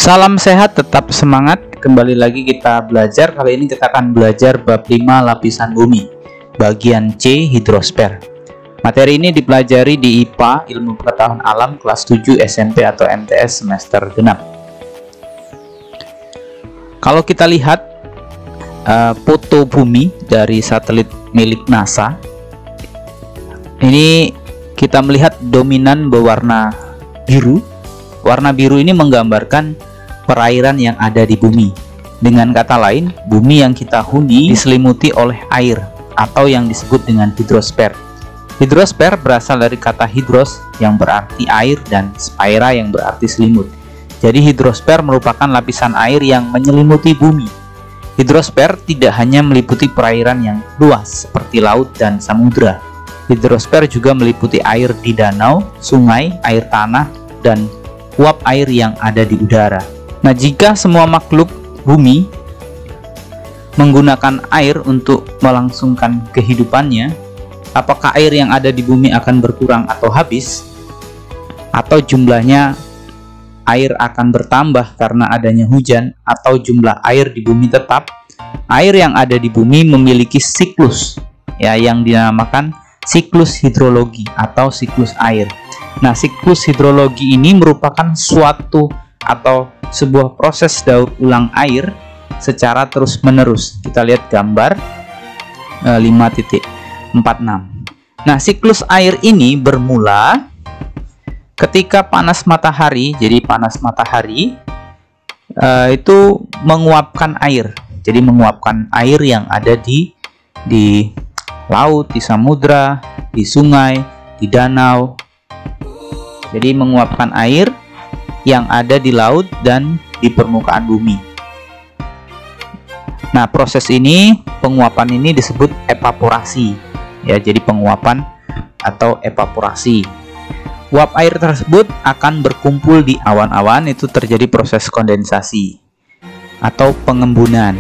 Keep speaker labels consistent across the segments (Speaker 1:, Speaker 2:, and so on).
Speaker 1: Salam sehat, tetap semangat. Kembali lagi kita belajar. Kali ini kita akan belajar bab 5 lapisan bumi, bagian C, hidrosfer. Materi ini dipelajari di IPA, Ilmu Pengetahuan Alam, kelas 7 SMP atau MTS semester genap. Kalau kita lihat foto bumi dari satelit milik NASA, ini kita melihat dominan berwarna biru. Warna biru ini menggambarkan perairan yang ada di bumi. Dengan kata lain, bumi yang kita huni diselimuti oleh air atau yang disebut dengan hidrosfer. Hidrosfer berasal dari kata hidros yang berarti air dan sphaera yang berarti selimut. Jadi hidrosfer merupakan lapisan air yang menyelimuti bumi. Hidrosfer tidak hanya meliputi perairan yang luas seperti laut dan samudra. Hidrosfer juga meliputi air di danau, sungai, air tanah, dan uap air yang ada di udara. Nah, jika semua makhluk bumi menggunakan air untuk melangsungkan kehidupannya, apakah air yang ada di bumi akan berkurang atau habis? Atau jumlahnya air akan bertambah karena adanya hujan? Atau jumlah air di bumi tetap? Air yang ada di bumi memiliki siklus, ya, yang dinamakan siklus hidrologi atau siklus air. Nah, siklus hidrologi ini merupakan suatu atau sebuah proses daur ulang air secara terus-menerus. Kita lihat gambar 5.46. Nah, siklus air ini bermula ketika panas matahari. Jadi panas matahari itu menguapkan air. Jadi menguapkan air yang ada di laut, di samudra, di sungai, di danau. Jadi menguapkan air yang ada di laut dan di permukaan bumi. Nah, proses ini, penguapan ini disebut evaporasi. Ya, jadi penguapan atau evaporasi. Uap air tersebut akan berkumpul di awan-awan, itu terjadi proses kondensasi atau pengembunan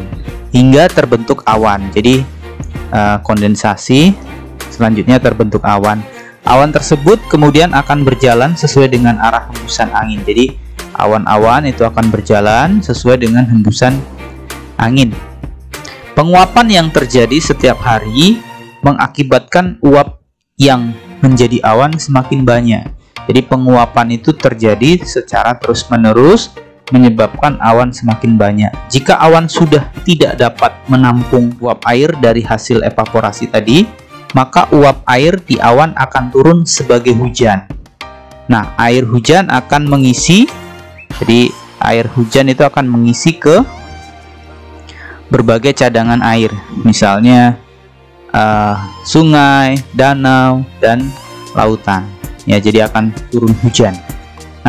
Speaker 1: hingga terbentuk awan. Jadi kondensasi, selanjutnya terbentuk awan. Awan tersebut kemudian akan berjalan sesuai dengan arah hembusan angin. Jadi awan-awan itu akan berjalan sesuai dengan hembusan angin. Penguapan yang terjadi setiap hari mengakibatkan uap yang menjadi awan semakin banyak. Jadi penguapan itu terjadi secara terus-menerus menyebabkan awan semakin banyak. Jika awan sudah tidak dapat menampung uap air dari hasil evaporasi tadi, maka uap air di awan akan turun sebagai hujan. Nah, air hujan akan mengisi, jadi air hujan itu akan mengisi ke berbagai cadangan air, misalnya sungai, danau, dan lautan. Ya, jadi akan turun hujan.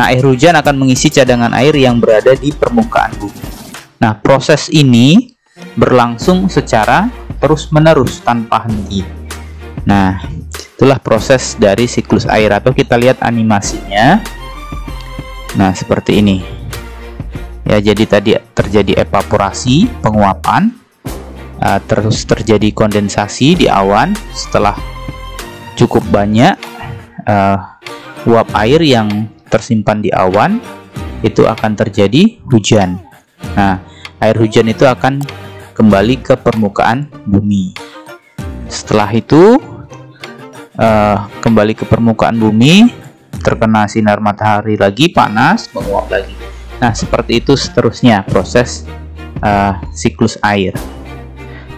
Speaker 1: Nah, air hujan akan mengisi cadangan air yang berada di permukaan bumi. Nah, proses ini berlangsung secara terus-menerus tanpa henti. Nah, itulah proses dari siklus air, atau kita lihat animasinya. Nah, seperti ini. Ya, jadi tadi terjadi evaporasi, penguapan, terus terjadi kondensasi di awan. Setelah cukup banyak uap air yang tersimpan di awan, itu akan terjadi hujan. Nah, air hujan itu akan kembali ke permukaan bumi. Setelah itu kembali ke permukaan bumi, terkena sinar matahari lagi, panas, menguap lagi. Nah, seperti itu seterusnya proses siklus air.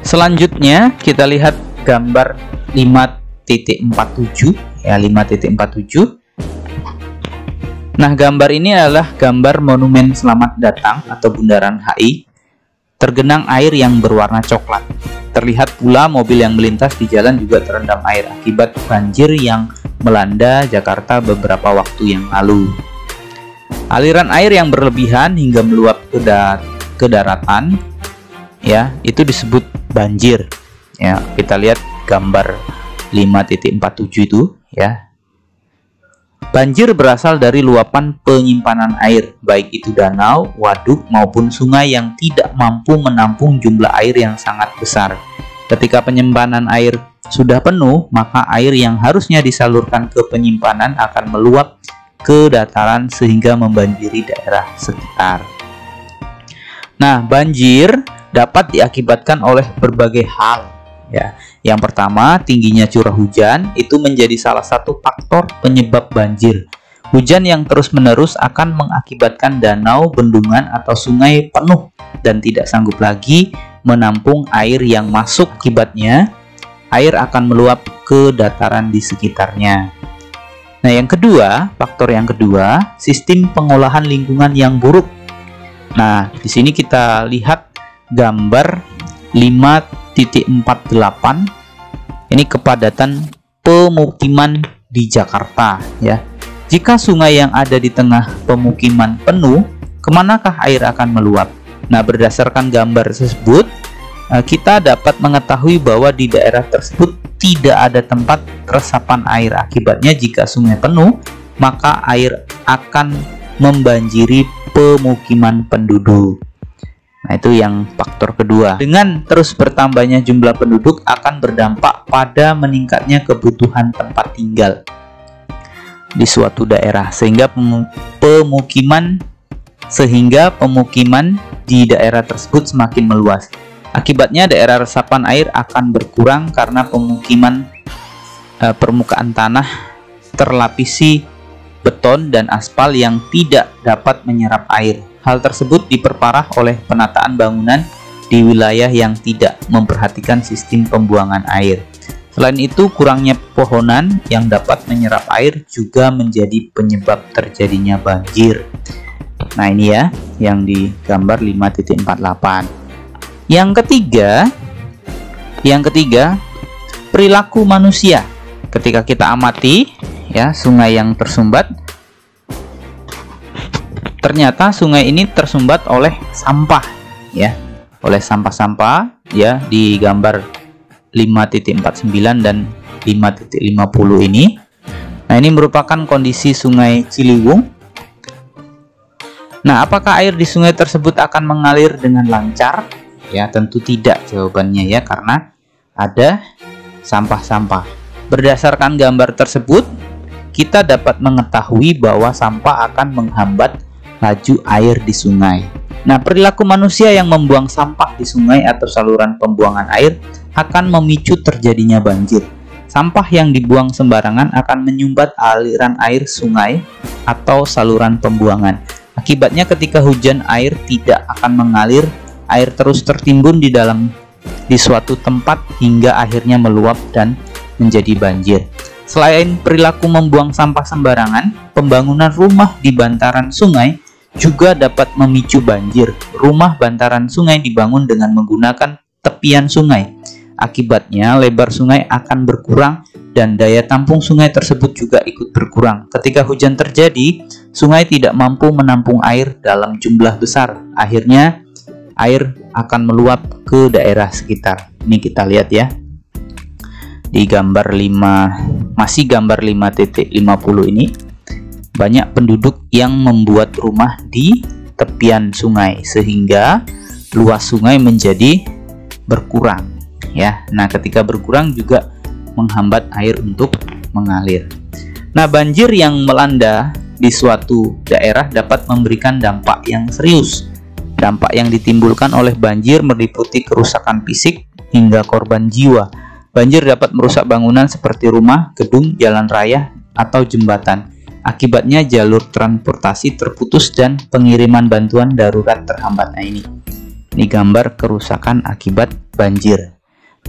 Speaker 1: Selanjutnya kita lihat gambar 5.47 ya, 5.47. Nah, gambar ini adalah gambar monumen Selamat Datang atau Bundaran HI. Tergenang air yang berwarna coklat. Terlihat pula mobil yang melintas di jalan juga terendam air akibat banjir yang melanda Jakarta beberapa waktu yang lalu. Aliran air yang berlebihan hingga meluap ke daratan, ya, itu disebut banjir. Ya, kita lihat gambar 5.47 itu, ya. Banjir berasal dari luapan penyimpanan air, baik itu danau, waduk, maupun sungai yang tidak mampu menampung jumlah air yang sangat besar. Ketika penyimpanan air sudah penuh, maka air yang harusnya disalurkan ke penyimpanan akan meluap ke dataran sehingga membanjiri daerah sekitar. Nah, banjir dapat diakibatkan oleh berbagai hal ya. Yang pertama, tingginya curah hujan itu menjadi salah satu faktor penyebab banjir. Hujan yang terus-menerus akan mengakibatkan danau, bendungan, atau sungai penuh dan tidak sanggup lagi menampung air yang masuk. Akibatnya, air akan meluap ke dataran di sekitarnya. Nah, yang kedua, faktor yang kedua, sistem pengolahan lingkungan yang buruk. Nah, di sini kita lihat gambar 5.48. Ini kepadatan pemukiman di Jakarta ya. Jika sungai yang ada di tengah pemukiman penuh, kemanakah air akan meluap? Nah, berdasarkan gambar tersebut, kita dapat mengetahui bahwa di daerah tersebut tidak ada tempat resapan air. Akibatnya, jika sungai penuh, maka air akan membanjiri pemukiman penduduk. Nah, itu yang faktor kedua. Dengan terus bertambahnya jumlah penduduk akan berdampak pada meningkatnya kebutuhan tempat tinggal di suatu daerah, sehingga pemukiman di daerah tersebut semakin meluas. Akibatnya, daerah resapan air akan berkurang karena permukaan tanah terlapisi beton dan aspal yang tidak dapat menyerap air. Hal tersebut diperparah oleh penataan bangunan di wilayah yang tidak memperhatikan sistem pembuangan air. Selain itu, kurangnya pepohonan yang dapat menyerap air juga menjadi penyebab terjadinya banjir. Nah, ini ya yang di gambar 5.48. Yang ketiga, perilaku manusia. Ketika kita amati ya sungai yang tersumbat, ternyata sungai ini tersumbat oleh sampah ya, oleh sampah-sampah ya di gambar 5.49 dan 5.50 ini. Nah, ini merupakan kondisi Sungai Ciliwung. Nah, apakah air di sungai tersebut akan mengalir dengan lancar? Ya, tentu tidak jawabannya ya, karena ada sampah-sampah. Berdasarkan gambar tersebut, kita dapat mengetahui bahwa sampah akan menghambat laju air di sungai. Nah, perilaku manusia yang membuang sampah di sungai atau saluran pembuangan air akan memicu terjadinya banjir. Sampah yang dibuang sembarangan akan menyumbat aliran air sungai atau saluran pembuangan. Akibatnya, ketika hujan, air tidak akan mengalir, air terus tertimbun di suatu tempat hingga akhirnya meluap dan menjadi banjir. Selain perilaku membuang sampah sembarangan, pembangunan rumah di bantaran sungai juga dapat memicu banjir. Rumah bantaran sungai dibangun dengan menggunakan tepian sungai. Akibatnya, lebar sungai akan berkurang dan daya tampung sungai tersebut juga ikut berkurang. Ketika hujan terjadi, sungai tidak mampu menampung air dalam jumlah besar. Akhirnya, air akan meluap ke daerah sekitar. Ini kita lihat ya. Di gambar 5.50 ini, banyak penduduk yang membuat rumah di tepian sungai sehingga luas sungai menjadi berkurang ya. Nah, ketika berkurang juga menghambat air untuk mengalir. Nah, banjir yang melanda di suatu daerah dapat memberikan dampak yang serius. Dampak yang ditimbulkan oleh banjir meliputi kerusakan fisik hingga korban jiwa. Banjir dapat merusak bangunan seperti rumah, gedung, jalan raya, atau jembatan. Akibatnya jalur transportasi terputus dan pengiriman bantuan darurat terhambat. Nah, ini gambar kerusakan akibat banjir.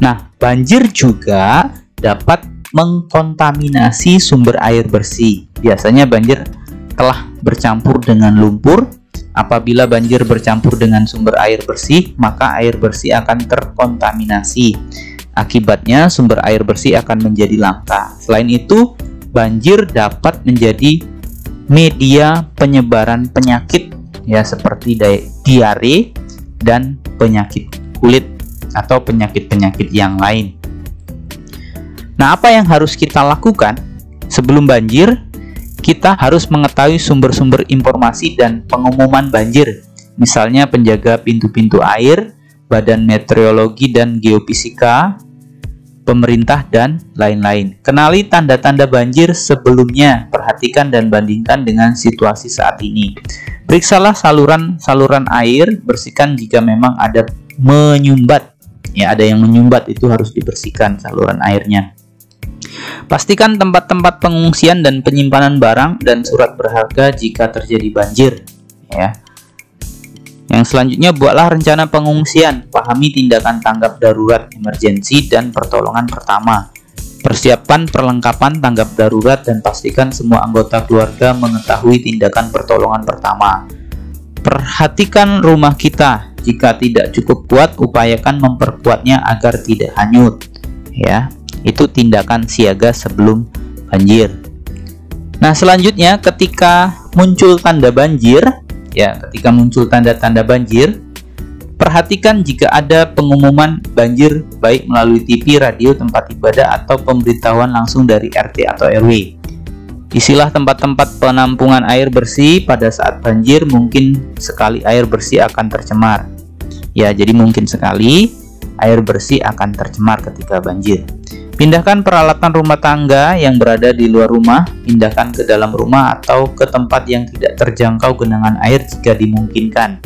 Speaker 1: Nah, banjir juga dapat mengkontaminasi sumber air bersih. Biasanya banjir telah bercampur dengan lumpur. Apabila banjir bercampur dengan sumber air bersih, maka air bersih akan terkontaminasi. Akibatnya sumber air bersih akan menjadi langka. Selain itu, banjir dapat menjadi media penyebaran penyakit ya, seperti diare dan penyakit kulit atau penyakit-penyakit yang lain. Nah, apa yang harus kita lakukan sebelum banjir? Kita harus mengetahui sumber-sumber informasi dan pengumuman banjir. Misalnya penjaga pintu-pintu air, Badan Meteorologi dan Geofisika, pemerintah, dan lain-lain. Kenali tanda-tanda banjir sebelumnya, perhatikan dan bandingkan dengan situasi saat ini. Periksalah saluran air, bersihkan jika memang ada menyumbat. Ya, ada yang menyumbat, itu harus dibersihkan saluran airnya. Pastikan tempat-tempat pengungsian dan penyimpanan barang dan surat berharga jika terjadi banjir. Ya. Yang selanjutnya, buatlah rencana pengungsian. Pahami tindakan tanggap darurat, emergensi, dan pertolongan pertama. Persiapan perlengkapan tanggap darurat dan pastikan semua anggota keluarga mengetahui tindakan pertolongan pertama. Perhatikan rumah kita. Jika tidak cukup kuat, upayakan memperkuatnya agar tidak hanyut. Ya, itu tindakan siaga sebelum banjir. Nah, selanjutnya ketika muncul tanda banjir, ketika muncul tanda-tanda banjir, perhatikan jika ada pengumuman banjir baik melalui TV, radio, tempat ibadah, atau pemberitahuan langsung dari RT atau RW. Isilah tempat-tempat penampungan air bersih pada saat banjir. Mungkin sekali air bersih akan tercemar. Ya, jadi mungkin sekali air bersih akan tercemar ketika banjir. Pindahkan peralatan rumah tangga yang berada di luar rumah, pindahkan ke dalam rumah atau ke tempat yang tidak terjangkau genangan air jika dimungkinkan.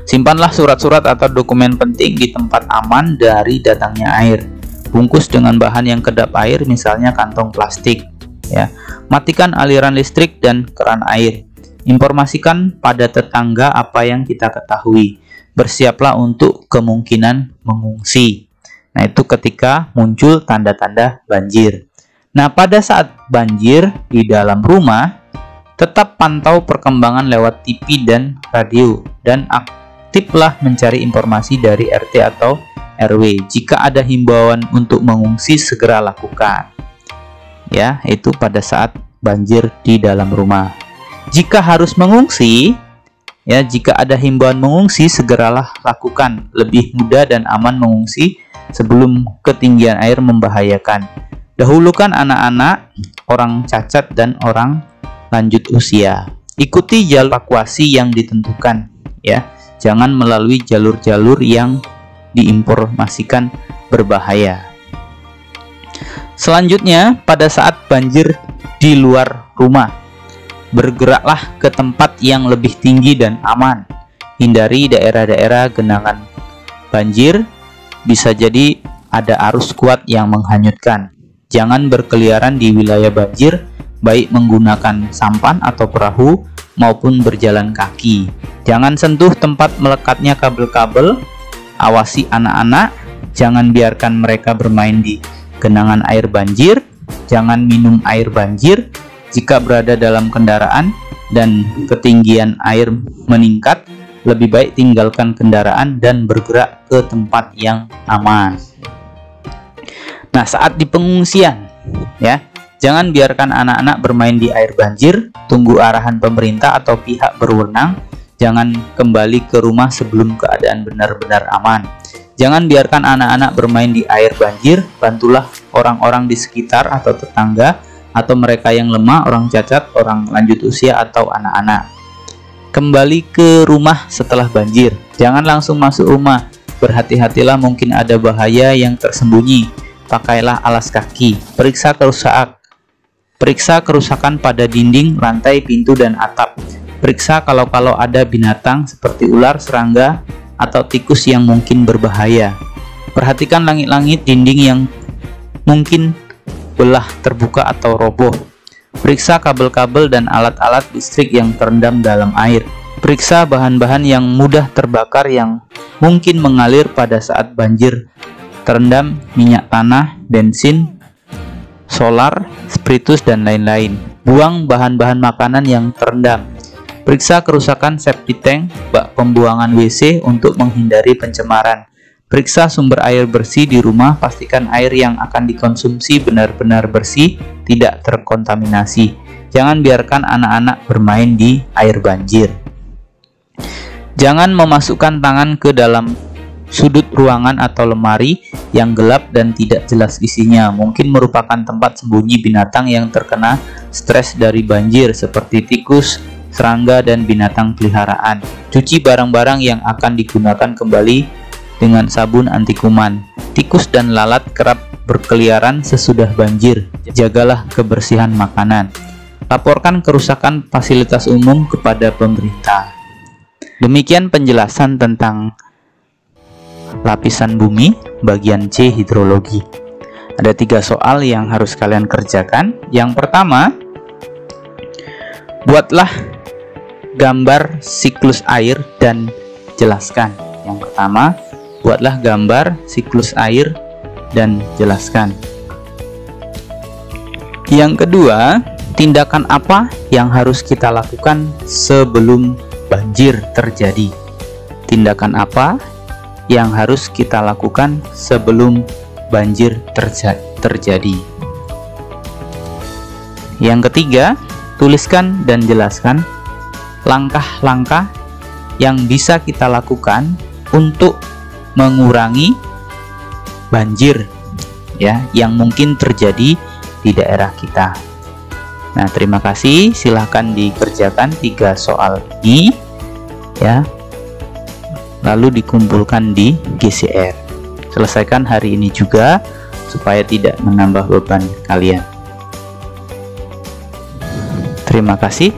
Speaker 1: Simpanlah surat-surat atau dokumen penting di tempat aman dari datangnya air. Bungkus dengan bahan yang kedap air, misalnya kantong plastik. Ya. Matikan aliran listrik dan keran air. Informasikan pada tetangga apa yang kita ketahui. Bersiaplah untuk kemungkinan mengungsi. Nah, itu ketika muncul tanda-tanda banjir. Nah, pada saat banjir di dalam rumah, tetap pantau perkembangan lewat TV dan radio, dan aktiflah mencari informasi dari RT atau RW. Jika ada himbauan untuk mengungsi, segera lakukan. Ya, itu pada saat banjir di dalam rumah. Jika harus mengungsi, jika ada himbauan mengungsi, segeralah lakukan. Lebih mudah dan aman mengungsi sebelum ketinggian air membahayakan. Dahulukan anak-anak, orang cacat, dan orang lanjut usia. Ikuti jalur evakuasi yang ditentukan. Ya, jangan melalui jalur-jalur yang diinformasikan berbahaya. Selanjutnya, pada saat banjir di luar rumah, bergeraklah ke tempat yang lebih tinggi dan aman. Hindari daerah-daerah genangan banjir. Bisa jadi ada arus kuat yang menghanyutkan. Jangan berkeliaran di wilayah banjir, baik menggunakan sampan atau perahu maupun berjalan kaki. Jangan sentuh tempat melekatnya kabel-kabel. Awasi anak-anak, jangan biarkan mereka bermain di genangan air banjir. Jangan minum air banjir. Jika berada dalam kendaraan dan ketinggian air meningkat, lebih baik tinggalkan kendaraan dan bergerak ke tempat yang aman. Nah, saat di pengungsian, jangan biarkan anak-anak bermain di air banjir. Tunggu arahan pemerintah atau pihak berwenang. Jangan kembali ke rumah sebelum keadaan benar-benar aman. Jangan biarkan anak-anak bermain di air banjir. Bantulah orang-orang di sekitar atau tetangga, atau mereka yang lemah, orang cacat, orang lanjut usia, atau anak-anak. Kembali ke rumah setelah banjir. Jangan langsung masuk rumah. Berhati-hatilah, mungkin ada bahaya yang tersembunyi. Pakailah alas kaki. Periksa kerusakan pada dinding, lantai, pintu, dan atap. Periksa kalau ada binatang seperti ular, serangga, atau tikus yang mungkin berbahaya. Perhatikan langit-langit dinding yang mungkin belah, terbuka, atau roboh. Periksa kabel-kabel dan alat-alat listrik yang terendam dalam air. Periksa bahan-bahan yang mudah terbakar yang mungkin mengalir pada saat banjir terendam, minyak tanah, bensin, solar, spiritus, dan lain-lain. Buang bahan-bahan makanan yang terendam. Periksa kerusakan septic tank, bak pembuangan WC untuk menghindari pencemaran. Periksa sumber air bersih di rumah, pastikan air yang akan dikonsumsi benar-benar bersih, tidak terkontaminasi. Jangan biarkan anak-anak bermain di air banjir. Jangan memasukkan tangan ke dalam sudut ruangan atau lemari yang gelap dan tidak jelas isinya. Mungkin merupakan tempat sembunyi binatang yang terkena stres dari banjir seperti tikus, serangga, dan binatang peliharaan. Cuci barang-barang yang akan digunakan kembali dengan sabun anti kuman. Tikus dan lalat kerap berkeliaran sesudah banjir. Jagalah kebersihan makanan. Laporkan kerusakan fasilitas umum kepada pemerintah. Demikian penjelasan tentang lapisan bumi bagian C hidrologi. Ada 3 soal yang harus kalian kerjakan. Yang pertama, buatlah gambar siklus air dan jelaskan. Yang pertama, buatlah gambar siklus air dan jelaskan. Yang kedua, tindakan apa yang harus kita lakukan sebelum banjir terjadi? Tindakan apa yang harus kita lakukan sebelum banjir terjadi? Yang ketiga, tuliskan dan jelaskan langkah-langkah yang bisa kita lakukan untuk mengurangi banjir ya yang mungkin terjadi di daerah kita. Nah, terima kasih. Silahkan dikerjakan 3 soal ini ya. Lalu dikumpulkan di GCR. Selesaikan hari ini juga supaya tidak menambah beban kalian. Terima kasih.